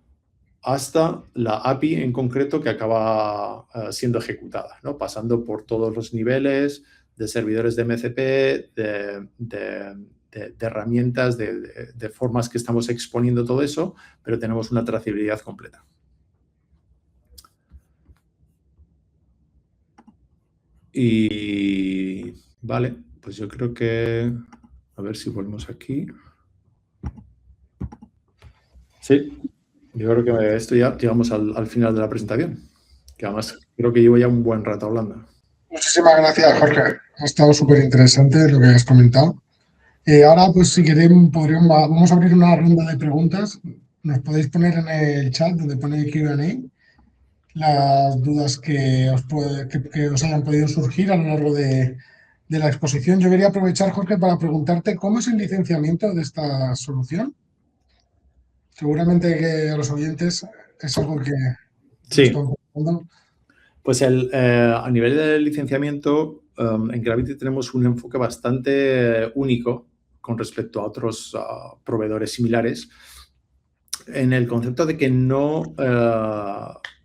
[SPEAKER 2] hasta la API en concreto que acaba siendo ejecutada, ¿no? Pasando por todos los niveles de servidores de MCP, de herramientas, de formas que estamos exponiendo todo eso, pero tenemos una trazabilidad completa. Y vale, pues yo creo que, a ver si volvemos aquí. Sí, yo creo que esto ya llegamos al final de la presentación, que además creo que llevo ya un buen rato hablando.
[SPEAKER 1] Muchísimas gracias, Jorge. Ha estado súper interesante lo que has comentado. Ahora, pues si queremos, vamos a abrir una ronda de preguntas. Nos podéis poner en el chat donde pone Q&A las dudas que os hayan podido surgir a lo largo de la exposición. Yo quería aprovechar, Jorge, para preguntarte cómo es el licenciamiento de esta solución. Seguramente que a los oyentes es algo que
[SPEAKER 2] sí.
[SPEAKER 1] están preguntando.
[SPEAKER 2] Pues a nivel de licenciamiento, en Gravity tenemos un enfoque bastante único con respecto a otros proveedores similares, en el concepto de que no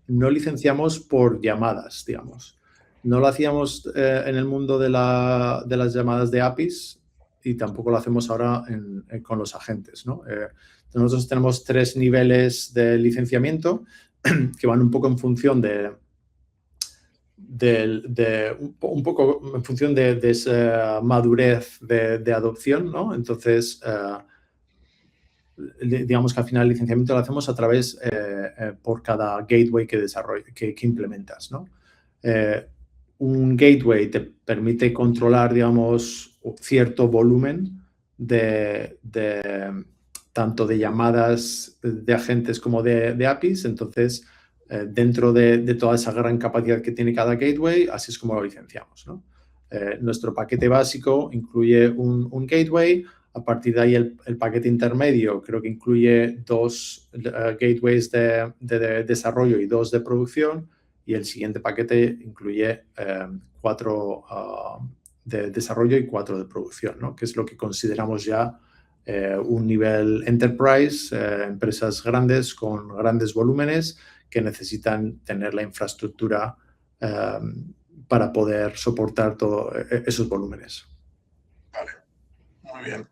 [SPEAKER 2] licenciamos por llamadas, digamos. No lo hacíamos en el mundo de las llamadas de APIs y tampoco lo hacemos ahora con los agentes, ¿no? Nosotros tenemos 3 niveles de licenciamiento que van un poco en función un poco en función de esa madurez de adopción, ¿no? Entonces, digamos que al final el licenciamiento lo hacemos a través por cada gateway que implementas, ¿no? Un gateway te permite controlar, digamos, cierto volumen tanto de llamadas de agentes como de APIs. Entonces, dentro de toda esa gran capacidad que tiene cada gateway, así es como lo licenciamos, ¿no? Nuestro paquete básico incluye un gateway. A partir de ahí, el paquete intermedio creo que incluye 2 gateways de desarrollo y 2 de producción. Y el siguiente paquete incluye 4 de desarrollo y 4 de producción, ¿no? Que es lo que consideramos ya un nivel enterprise, empresas grandes con grandes volúmenes que necesitan tener la infraestructura para poder soportar todos esos volúmenes.
[SPEAKER 1] Vale, muy bien.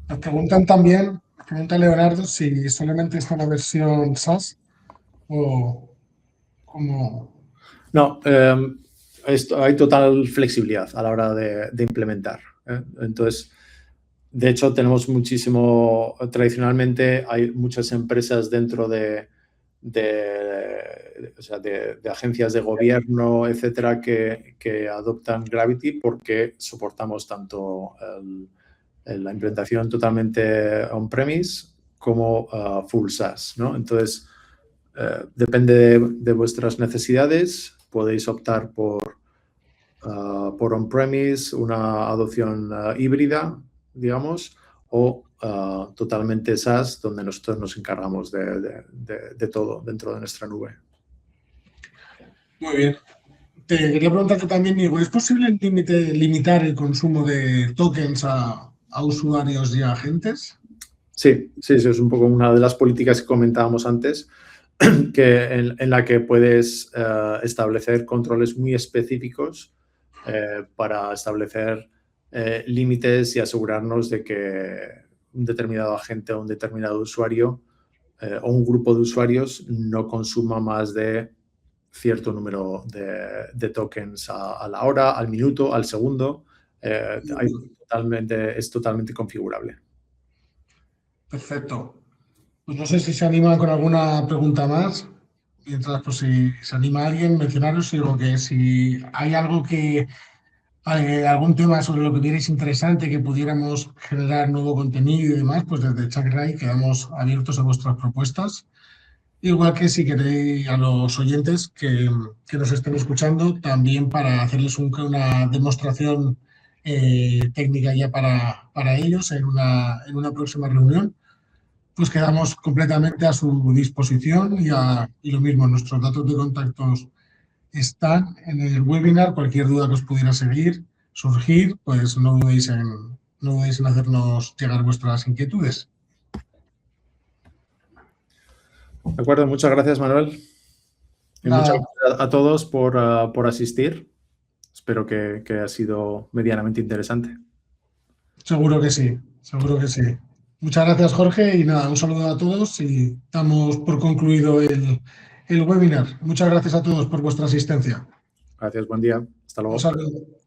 [SPEAKER 1] Nos preguntan también, pregunta Leonardo, si solamente está la versión SaaS o como...
[SPEAKER 2] No, hay total flexibilidad a la hora de implementar. Entonces, de hecho, tenemos tradicionalmente hay muchas empresas dentro de agencias de gobierno, etcétera, que adoptan Gravity porque soportamos tanto la implementación totalmente on-premise como full SaaS, ¿no? Entonces, depende de vuestras necesidades, podéis optar por on-premise, una adopción híbrida, digamos, o totalmente SaaS, donde nosotros nos encargamos de todo dentro de nuestra nube.
[SPEAKER 1] Muy bien. Te quería preguntarte también, Diego, ¿es posible limitar el consumo de tokens a usuarios y a agentes?
[SPEAKER 2] Sí, es un poco una de las políticas que comentábamos antes. en la que puedes establecer controles muy específicos para establecer límites y asegurarnos de que un determinado agente o un determinado usuario o un grupo de usuarios no consuma más de cierto número de tokens a la hora, al minuto, al segundo. Es totalmente configurable.
[SPEAKER 1] Perfecto. Pues no sé si se animan con alguna pregunta más. Mientras, pues si se anima alguien, mencionaros digo que si hay algo que, algún tema sobre lo que vierais interesante, que pudiéramos generar nuevo contenido y demás, pues desde Chakray quedamos abiertos a vuestras propuestas. Igual que si queréis a los oyentes que nos estén escuchando, también para hacerles una demostración técnica ya para ellos en una próxima reunión, pues quedamos completamente a su disposición y lo mismo, nuestros datos de contactos están en el webinar. Cualquier duda que os pudiera surgir, pues no dudéis en hacernos llegar vuestras inquietudes.
[SPEAKER 2] De acuerdo, muchas gracias, Manuel. Y muchas gracias a todos por asistir. Espero que ha sido medianamente interesante.
[SPEAKER 1] Seguro que sí, seguro que sí. Muchas gracias, Jorge, y nada, un saludo a todos y damos por concluido el webinar. Muchas gracias a todos por vuestra asistencia.
[SPEAKER 2] Gracias, buen día. Hasta luego.
[SPEAKER 1] Un saludo.